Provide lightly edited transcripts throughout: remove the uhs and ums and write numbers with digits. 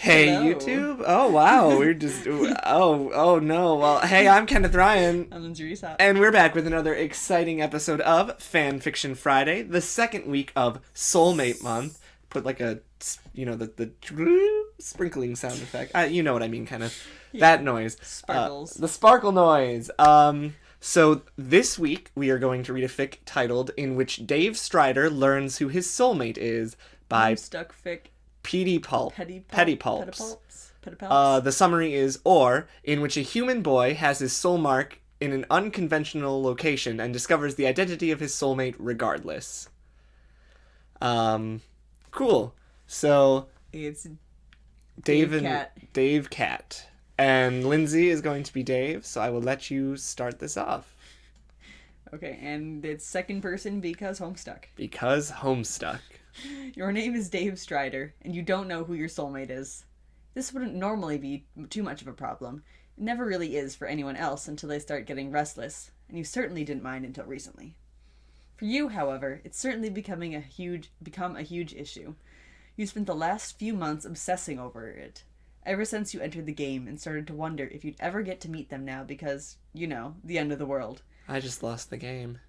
Hey, Hello. YouTube. Oh, wow. We're just. Oh, no. Well, hey, I'm Kenneth Ryan. I'm Linz. And we're back with another exciting episode of Fanfiction Friday, the second week of Soulmate Month. Put like a, the sprinkling sound effect. You know what I mean, Kenneth. Yeah. That noise. Sparkles. The sparkle noise. So this week we are going to read a fic titled "In Which Dave Strider Learns Who His Soulmate Is" by Stuck fic. pedipalps. Pedipalps. The summary is, or, in which a human boy has his soul mark in an unconventional location and discovers the identity of his soulmate regardless. Cool. So, It's Dave Cat. Dave Cat. And Lindsay is going to be Dave, so I will let you start this off. Okay, and it's second person because Homestuck. Because Homestuck. Your name is Dave Strider, and you don't know who your soulmate is. This wouldn't normally be too much of a problem. It never really is for anyone else until they start getting restless, and you certainly didn't mind until recently. For you, however, it's certainly become a huge issue. You spent the last few months obsessing over it, ever since you entered the game and started to wonder if you'd ever get to meet them now because, the end of the world. I just lost the game.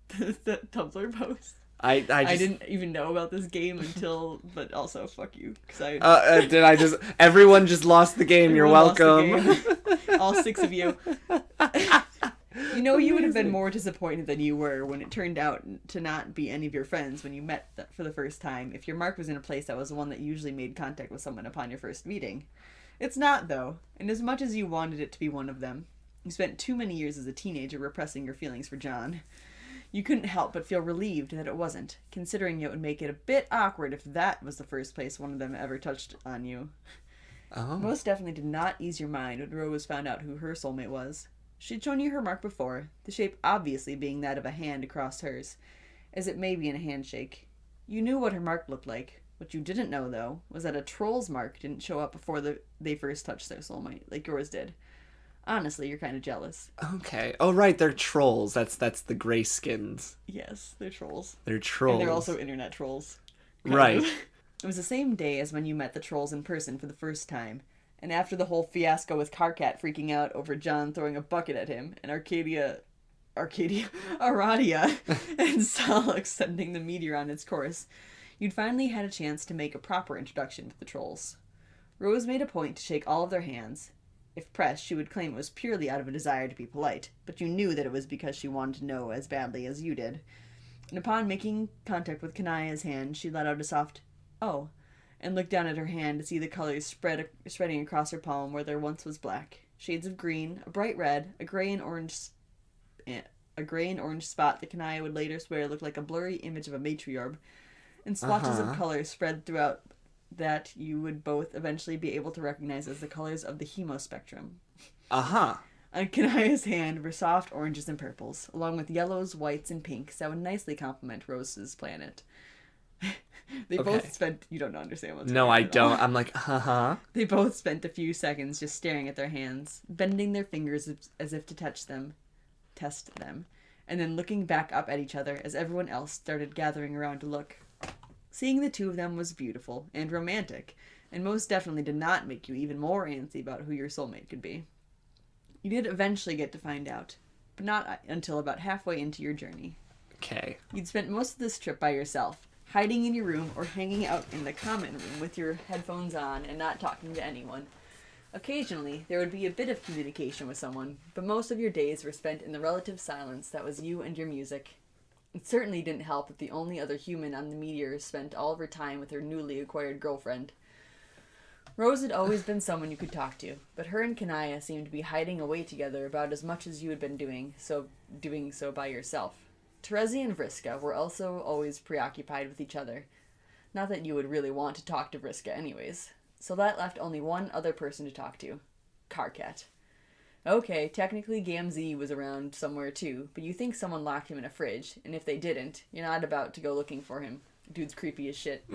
The Tumblr post. I didn't even know about this game until, but also fuck you, because everyone just lost the game. You're Everyone lost welcome. the game. All six of you. You would have been more disappointed than you were when it turned out to not be any of your friends when you met for the first time if your mark was in a place that was the one that usually made contact with someone upon your first meeting. It's not, though, and as much as you wanted it to be one of them, you spent too many years as a teenager repressing your feelings for John. You couldn't help but feel relieved that it wasn't, considering it would make it a bit awkward if that was the first place one of them ever touched on you. Oh. Most definitely did not ease your mind when Rose found out who her soulmate was. She'd shown you her mark before, the shape obviously being that of a hand across hers, as it may be in a handshake. You knew what her mark looked like. What you didn't know, though, was that a troll's mark didn't show up before they first touched their soulmate, like yours did. Honestly, you're kind of jealous. Okay. Oh, right, they're trolls. That's the gray skins. Yes, they're trolls. They're trolls. And they're also internet trolls. Right. It was the same day as when you met the trolls in person for the first time, and after the whole fiasco with Carcat freaking out over John throwing a bucket at him, and Aradia, and Solix sending the meteor on its course, you'd finally had a chance to make a proper introduction to the trolls. Rose made a point to shake all of their hands. If pressed, she would claim it was purely out of a desire to be polite, but you knew that it was because she wanted to know as badly as you did. And upon making contact with Kanaya's hand, she let out a soft, "Oh," and looked down at her hand to see the colors spreading across her palm where there once was black. Shades of green, a bright red, a gray and orange spot that Kanaya would later swear looked like a blurry image of a matriarch, and splotches of color spread throughout that you would both eventually be able to recognize as the colors of the hemospectrum. Uh-huh. On Kanaya's hand were soft oranges and purples, along with yellows, whites, and pinks that would nicely complement Rose's planet. They both spent... You don't understand what's No, going on I at all. don't. I'm like, uh-huh. They both spent a few seconds just staring at their hands, bending their fingers as if to test them, and then looking back up at each other as everyone else started gathering around to look. Seeing the two of them was beautiful and romantic, and most definitely did not make you even more antsy about who your soulmate could be. You did eventually get to find out, but not until about halfway into your journey. Okay. You'd spent most of this trip by yourself, hiding in your room or hanging out in the common room with your headphones on and not talking to anyone. Occasionally, there would be a bit of communication with someone, but most of your days were spent in the relative silence that was you and your music. It certainly didn't help that the only other human on the meteor spent all of her time with her newly acquired girlfriend. Rose had always been someone you could talk to, but her and Kanaya seemed to be hiding away together about as much as you had been doing so by yourself. Terezi and Vriska were also always preoccupied with each other. Not that you would really want to talk to Vriska anyways. So that left only one other person to talk to. Carcat. Okay, technically Gamzee was around somewhere too, but you think someone locked him in a fridge, and if they didn't, you're not about to go looking for him. Dude's creepy as shit.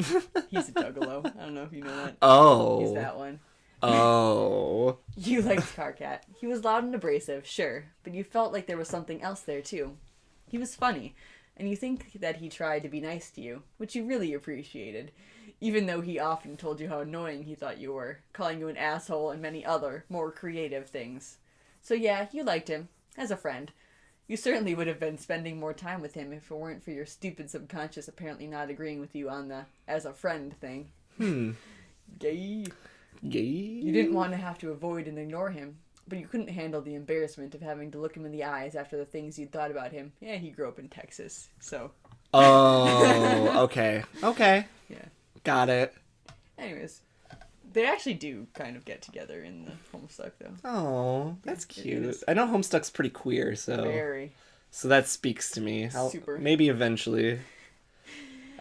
He's a juggalo. I don't know if you know that. Oh. He's that one. Oh. You liked Carcat. He was loud and abrasive, sure, but you felt like there was something else there too. He was funny, and you think that he tried to be nice to you, which you really appreciated. even though he often told you how annoying he thought you were, calling you an asshole and many other, more creative things. So yeah, you liked him, as a friend. You certainly would have been spending more time with him if it weren't for your stupid subconscious apparently not agreeing with you on the as a friend thing. Gay. Gay. You didn't want to have to avoid and ignore him, but you couldn't handle the embarrassment of having to look him in the eyes after the things you'd thought about him. Yeah, he grew up in Texas, so... Oh, okay. Okay. Yeah. Got it. Anyways, they actually do kind of get together in the Homestuck, though. Oh, that's It cute. is. I know Homestuck's pretty queer, so Very. so that speaks to me. Super. Maybe eventually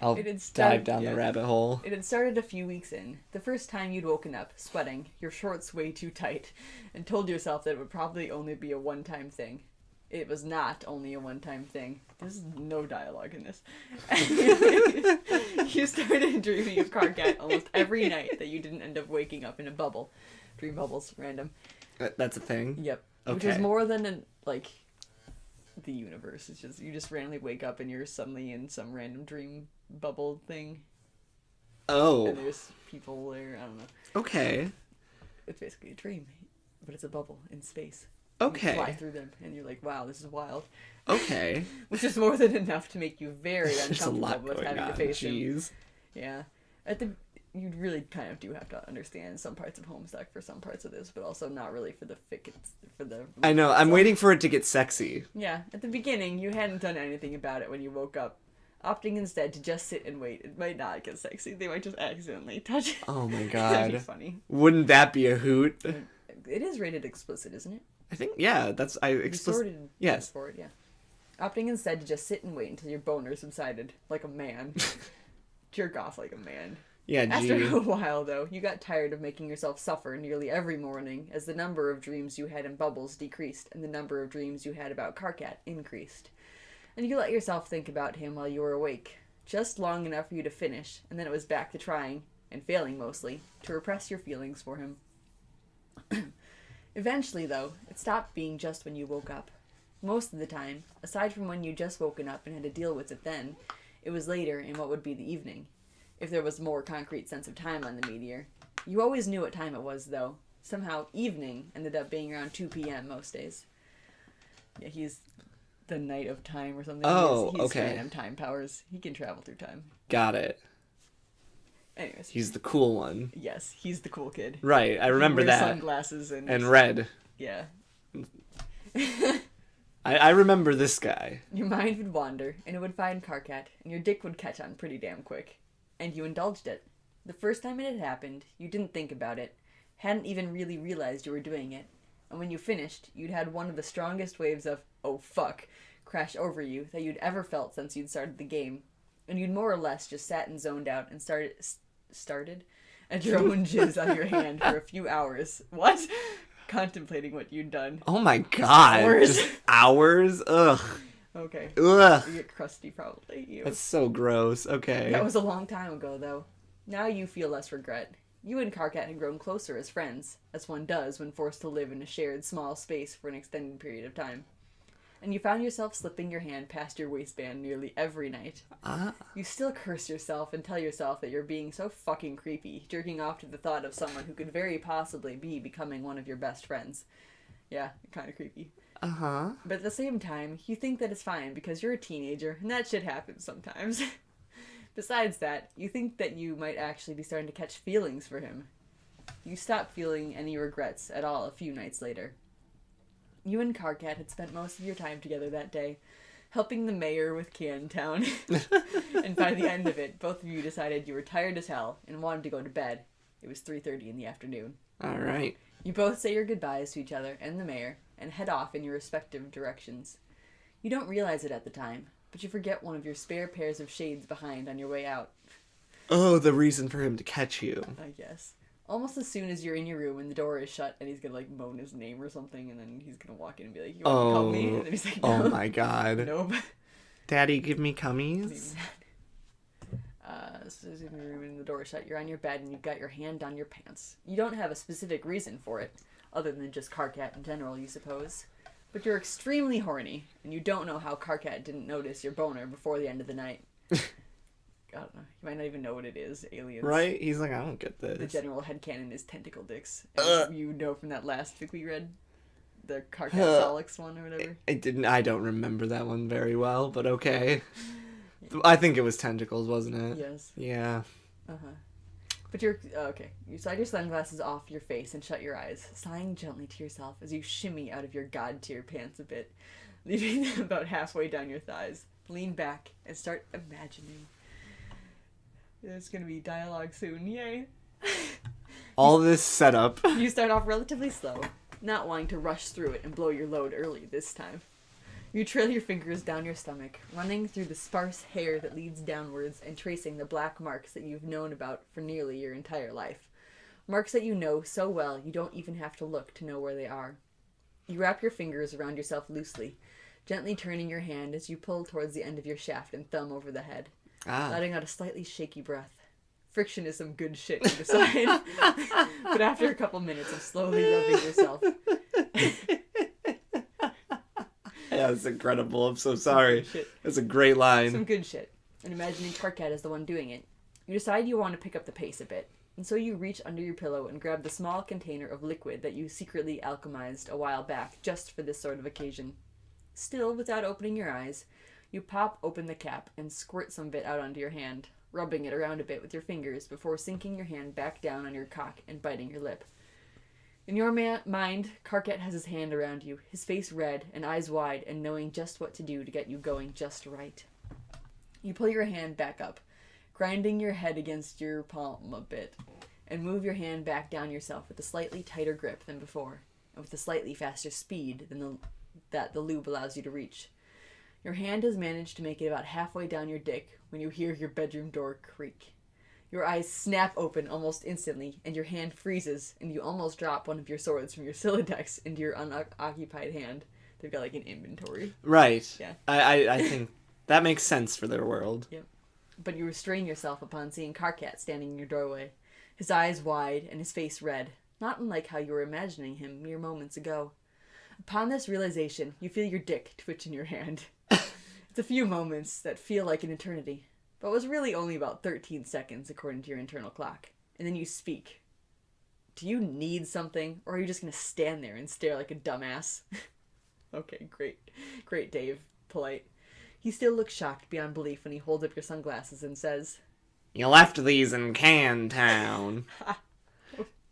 I'll dive down the rabbit hole. It had started a few weeks in, the first time you'd woken up, sweating, your shorts way too tight, and told yourself that it would probably only be a one-time thing. It was not only a one-time thing. There's no dialogue in this. You started dreaming of Karkat almost every night that you didn't end up waking up in a bubble. Dream bubbles, random. That's a thing? Yep. Okay. Which is more than, the universe. It's just, you just randomly wake up and you're suddenly in some random dream bubble thing. Oh. And there's people there, I don't know. Okay. It's basically a dream, but it's a bubble in space. Okay. You fly through them, and you're like, wow, this is wild. Okay. Which is more than enough to make you very There's a lot uncomfortable with going having on. to face him. Jeez. Yeah. You really kind of do have to understand some parts of Homestuck for some parts of this, but also not really for the I know. I'm waiting for it to get sexy. Yeah. At the beginning, you hadn't done anything about it when you woke up. Opting instead to just sit and wait. It might not get sexy. They might just accidentally touch it. Oh my That'd god. be funny. Wouldn't that be a hoot? It is rated explicit, isn't it? I think, yeah, that's... Yes. For it, yeah. Opting instead to just sit and wait until your boner subsided, like a man. Jerk off like a man. Yeah, After a while, though, you got tired of making yourself suffer nearly every morning as the number of dreams you had in bubbles decreased and the number of dreams you had about Karkat increased. And you let yourself think about him while you were awake, just long enough for you to finish, and then it was back to trying, and failing mostly, to repress your feelings for him. Eventually, though, it stopped being just when you woke up. Most of the time, aside from when you'd just woken up and had to deal with it then, it was later in what would be the evening, if there was a more concrete sense of time on the meteor. You always knew what time it was, though. Somehow, evening ended up being around 2 p.m. most days. Yeah, he's the Knight of Time or something. Oh, he's okay. Random time powers. He can travel through time. Got it. Anyways. He's the cool one. Yes, he's the cool kid. Right, I remember He wears that. Sunglasses and red. Yeah. I remember this guy. Your mind would wander, and it would find Karkat, and your dick would catch on pretty damn quick. And you indulged it. The first time it had happened, you didn't think about it, hadn't even really realized you were doing it. And when you finished, you'd had one of the strongest waves of, oh fuck, crash over you that you'd ever felt since you'd started the game. And you'd more or less just sat and zoned out and started at your own jizz on your hand for a few hours. What? Contemplating what you'd done. Oh my god. Hours. Just hours? Ugh. Okay. Ugh. You get crusty, probably. You. That's so gross. Okay. That was a long time ago, though. Now you feel less regret. You and Karkat had grown closer as friends, as one does when forced to live in a shared small space for an extended period of time. And you found yourself slipping your hand past your waistband nearly every night. You still curse yourself and tell yourself that you're being so fucking creepy, jerking off to the thought of someone who could very possibly be becoming one of your best friends. Yeah, kind of creepy. Uh-huh. But at the same time, you think that it's fine because you're a teenager, and that shit happens sometimes. Besides that, you think that you might actually be starting to catch feelings for him. You stop feeling any regrets at all a few nights later. You and Karkat had spent most of your time together that day, helping the mayor with Cantown. And by the end of it, both of you decided you were tired as hell and wanted to go to bed. It was 3:30 in the afternoon. All right. You both say your goodbyes to each other and the mayor, and head off in your respective directions. You don't realize it at the time, but you forget one of your spare pairs of shades behind on your way out. Oh, the reason for him to catch you. I guess. Almost as soon as you're in your room and the door is shut and he's gonna moan his name or something, and then he's gonna walk in and be like, you want to call me? And then he's like, no. Oh my god. Nope. Daddy, give me cummies? So as in your room and the door is shut, you're on your bed and you've got your hand on your pants. You don't have a specific reason for it, other than just Karkat in general, you suppose. But you're extremely horny, and you don't know how Karkat didn't notice your boner before the end of the night. I don't know. You might not even know what it is. Aliens. Right? He's like, I don't get this. The general headcanon is tentacle dicks. You know from that last fic we read, the Carcat Solix one or whatever. I don't remember that one very well, but okay. I think it was tentacles, wasn't it? Yes. Yeah. But okay. You slide your sunglasses off your face and shut your eyes, sighing gently to yourself as you shimmy out of your god tier pants a bit, leaving them about halfway down your thighs. Lean back and start imagining. There's gonna be dialogue soon. Yay! All this setup. You start off relatively slow, not wanting to rush through it and blow your load early this time. You trail your fingers down your stomach, running through the sparse hair that leads downwards and tracing the black marks that you've known about for nearly your entire life. Marks that you know so well you don't even have to look to know where they are. You wrap your fingers around yourself loosely, gently turning your hand as you pull towards the end of your shaft and thumb over the head, letting out a slightly shaky breath. Friction is some good shit, you decide. But after a couple minutes of slowly rubbing yourself... Yeah, that's incredible. I'm so sorry. That's a great line. Some good shit. And imagining Carcat is the one doing it, you decide you want to pick up the pace a bit. And so you reach under your pillow and grab the small container of liquid that you secretly alchemized a while back just for this sort of occasion. Still, without opening your eyes, you pop open the cap and squirt some of it out onto your hand, rubbing it around a bit with your fingers before sinking your hand back down on your cock and biting your lip. In your mind, Carcat has his hand around you, his face red and eyes wide and knowing just what to do to get you going just right. You pull your hand back up, grinding your head against your palm a bit, and move your hand back down yourself with a slightly tighter grip than before, and with a slightly faster speed than that the lube allows you to reach. Your hand has managed to make it about halfway down your dick when you hear your bedroom door creak. Your eyes snap open almost instantly, and your hand freezes, and you almost drop one of your swords from your Silodex into your unoccupied hand. They've got like an inventory. Right. Yeah. I think that makes sense for their world. Yep. But you restrain yourself upon seeing Carcat standing in your doorway, his eyes wide and his face red, not unlike how you were imagining him mere moments ago. Upon this realization, you feel your dick twitch in your hand. It's a few moments that feel like an eternity, but was really only about 13 seconds according to your internal clock. And then you speak. Do you need something, or are you just going to stand there and stare like a dumbass? Okay, great. Great, Dave. Polite. He still looks shocked beyond belief when he holds up your sunglasses and says, You left these in Cantown.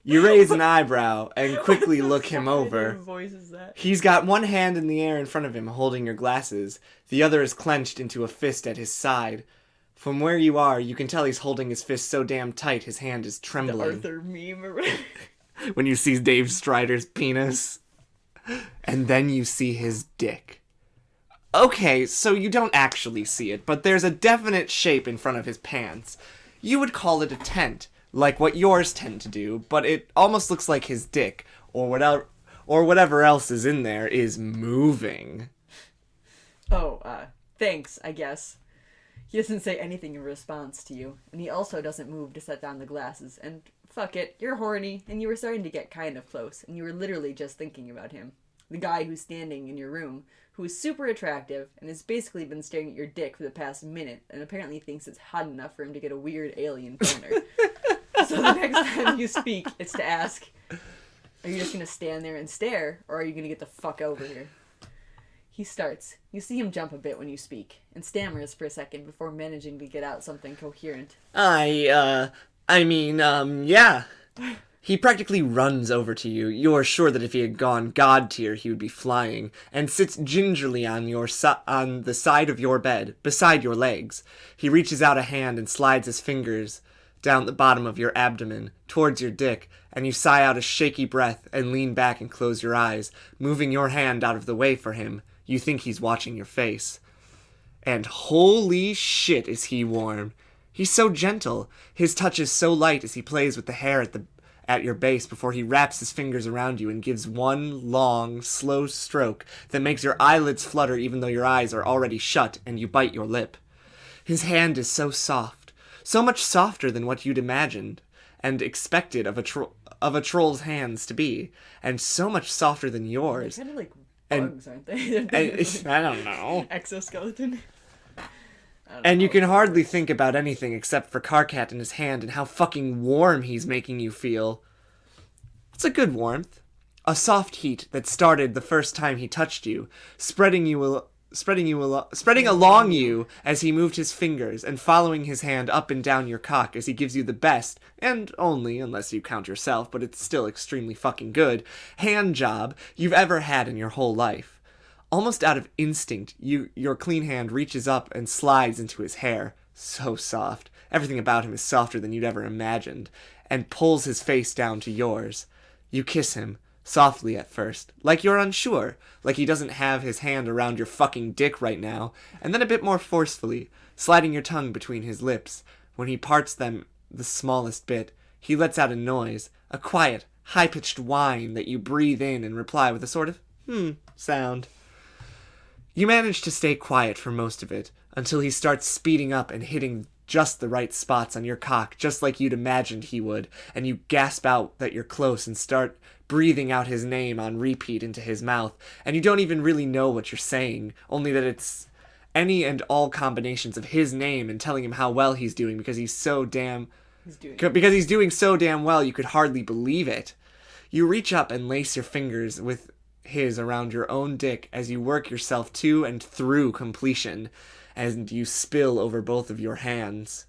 You raise an eyebrow and quickly look him over. What voice is that? He's got one hand in the air in front of him holding your glasses. The other is clenched into a fist at his side. From where you are, you can tell he's holding his fist so damn tight his hand is trembling. The Arthur meme or whatever. When you see Dave Strider's penis. And then you see his dick. Okay, so you don't actually see it, but there's a definite shape in front of his pants. You would call it a tent, like what yours tend to do, but it almost looks like his dick, or whatever else is in there, is moving. Oh, thanks, I guess. He doesn't say anything in response to you, and he also doesn't move to set down the glasses, and fuck it, you're horny, and you were starting to get kind of close, and you were literally just thinking about him. The guy who's standing in your room, who is super attractive, and has basically been staring at your dick for the past minute, and apparently thinks it's hot enough for him to get a weird alien boner. So the next time you speak, it's to ask, are you just gonna stand there and stare, or are you gonna get the fuck over here? He starts. You see him jump a bit when you speak, and stammers for a second before managing to get out something coherent. Yeah. He practically runs over to you. You're sure that if he had gone god tier, he would be flying, and sits gingerly on on the side of your bed, beside your legs. He reaches out a hand and slides his fingers down the bottom of your abdomen, towards your dick, and you sigh out a shaky breath and lean back and close your eyes, moving your hand out of the way for him. You think he's watching your face. And holy shit is he warm. He's so gentle. His touch is so light as he plays with the hair at your base before he wraps his fingers around you and gives one long, slow stroke that makes your eyelids flutter even though your eyes are already shut and you bite your lip. His hand is so soft, so much softer than what you'd imagined and expected of a troll's hands to be, and so much softer than yours. They're kind of like bugs, aren't they? I don't know. Exoskeleton. And you can hardly think about anything except for Karkat in his hand and how fucking warm he's making you feel. It's a good warmth. A soft heat that started the first time he touched you, spreading along you as he moved his fingers and following his hand up and down your cock as he gives you the best, and only, unless you count yourself, but it's still extremely fucking good, hand job you've ever had in your whole life. Almost out of instinct, your clean hand reaches up and slides into his hair, so soft, everything about him is softer than you'd ever imagined, and pulls his face down to yours. You kiss him, softly at first, like you're unsure, like he doesn't have his hand around your fucking dick right now, and then a bit more forcefully, sliding your tongue between his lips. When he parts them the smallest bit, he lets out a noise, a quiet, high-pitched whine that you breathe in and reply with a sort of sound. You manage to stay quiet for most of it, until he starts speeding up and hitting just the right spots on your cock, just like you'd imagined he would, and you gasp out that you're close and start breathing out his name on repeat into his mouth, and you don't even really know what you're saying, only that it's any and all combinations of his name and telling him how well he's doing because he's doing so damn well you could hardly believe it. You reach up and lace your fingers with his around your own dick as you work yourself to and through completion, and you spill over both of your hands.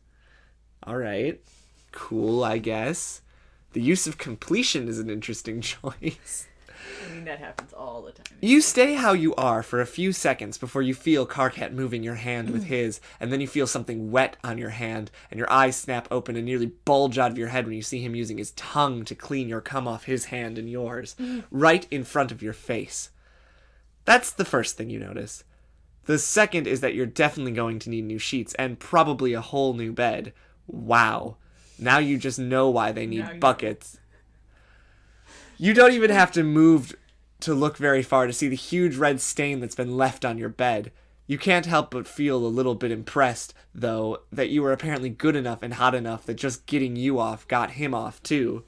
Alright. Cool, I guess. The use of completion is an interesting choice. I mean, that happens all the time. You stay how you are for a few seconds before you feel Karkat moving your hand with his, and then you feel something wet on your hand, and your eyes snap open and nearly bulge out of your head when you see him using his tongue to clean your cum off his hand and yours, right in front of your face. That's the first thing you notice. The second is that you're definitely going to need new sheets, and probably a whole new bed. Wow. Now you just know why they need buckets. You don't even have to move to look very far to see the huge red stain that's been left on your bed. You can't help but feel a little bit impressed, though, that you were apparently good enough and hot enough that just getting you off got him off, too.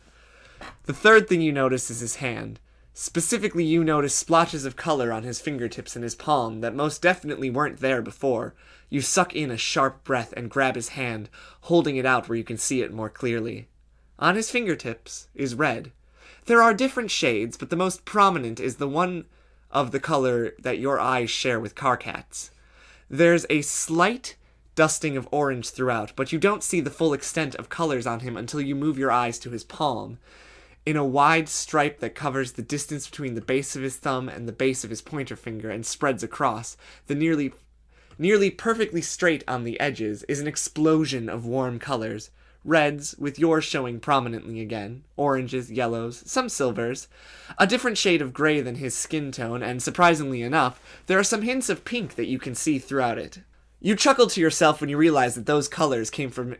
The third thing you notice is his hand. Specifically, you notice splotches of color on his fingertips and his palm that most definitely weren't there before. You suck in a sharp breath and grab his hand, holding it out where you can see it more clearly. On his fingertips is red. There are different shades, but the most prominent is the one of the color that your eyes share with Karkat's. There's a slight dusting of orange throughout, but you don't see the full extent of colors on him until you move your eyes to his palm. In a wide stripe that covers the distance between the base of his thumb and the base of his pointer finger and spreads across, the nearly perfectly straight on the edges, is an explosion of warm colors. Reds, with yours showing prominently again, oranges, yellows, some silvers, a different shade of gray than his skin tone, and surprisingly enough, there are some hints of pink that you can see throughout it. You chuckle to yourself when you realize that those colors came from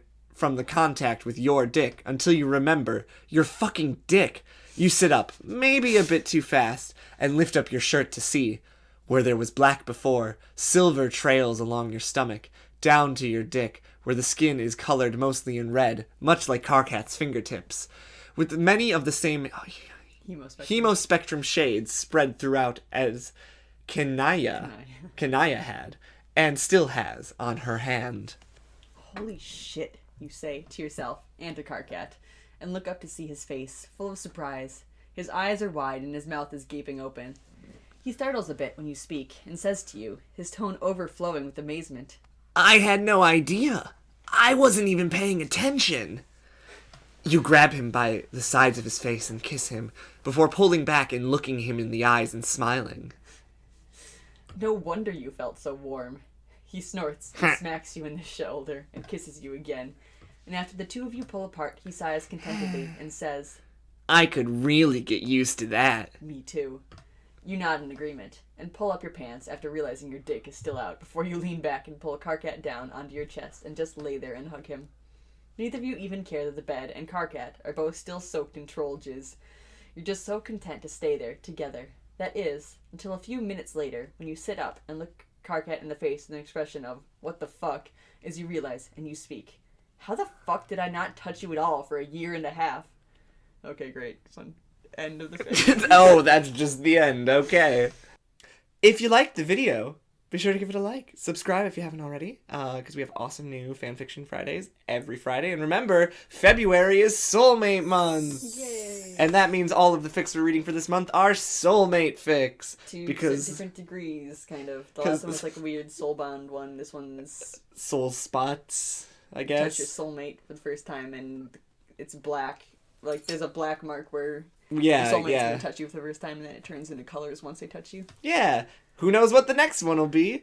the contact with your dick, until you remember your fucking dick. You sit up, maybe a bit too fast, and lift up your shirt to see. Where there was black before, silver trails along your stomach, down to your dick, where the skin is colored mostly in red, much like Karkat's fingertips, with many of the same hemospectrum shades spread throughout as Kenaya had, and still has, on her hand. Holy shit, you say to yourself and to Karkat, and look up to see his face, full of surprise. His eyes are wide and his mouth is gaping open. He startles a bit when you speak, and says to you, his tone overflowing with amazement, I had no idea. I wasn't even paying attention. You grab him by the sides of his face and kiss him, before pulling back and looking him in the eyes and smiling. No wonder you felt so warm. He snorts and smacks you in the shoulder and kisses you again. And after the two of you pull apart, he sighs contentedly and says, I could really get used to that. Me too. You nod in agreement, and pull up your pants after realizing your dick is still out before you lean back and pull Karkat down onto your chest and just lay there and hug him. Neither of you even care that the bed and Karkat are both still soaked in troll jizz. You're just so content to stay there, together. That is, until a few minutes later, when you sit up and look Karkat in the face with an expression of, what the fuck, as you realize, and you speak. How the fuck did I not touch you at all for a year and a half? Okay, great. End of the video. Oh, that's just the end. Okay. If you liked the video, be sure to give it a like. Subscribe if you haven't already, because we have awesome new Fanfiction Fridays every Friday. And remember, February is Soulmate Month! Yay! And that means all of the fics we're reading for this month are Soulmate fics. To because different degrees, kind of. The last one was like a weird soul bond one. This one's soul spots, I touch your guess. soulmate for the first time, and it's black. Like, there's a black mark where Yeah, your soulmate's yeah. gonna touch you for the first time, and then it turns into colors once they touch you. Yeah. Who knows what the next one will be?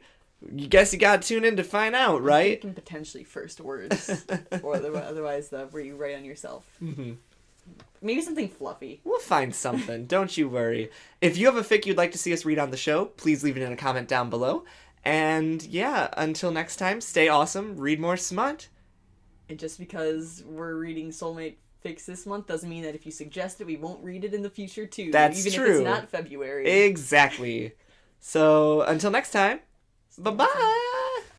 You guess you gotta tune in to find out, right? And potentially first words, or otherwise where you write on yourself. Mm-hmm. Maybe something fluffy. We'll find something. Don't you worry. If you have a fic you'd like to see us read on the show, please leave it in a comment down below. And yeah, until next time, stay awesome, read more smut. And just because we're reading Soulmate Fics this month doesn't mean that if you suggest it, we won't read it in the future too. That's even true. If it's not February. Exactly. So until next time, bye-bye.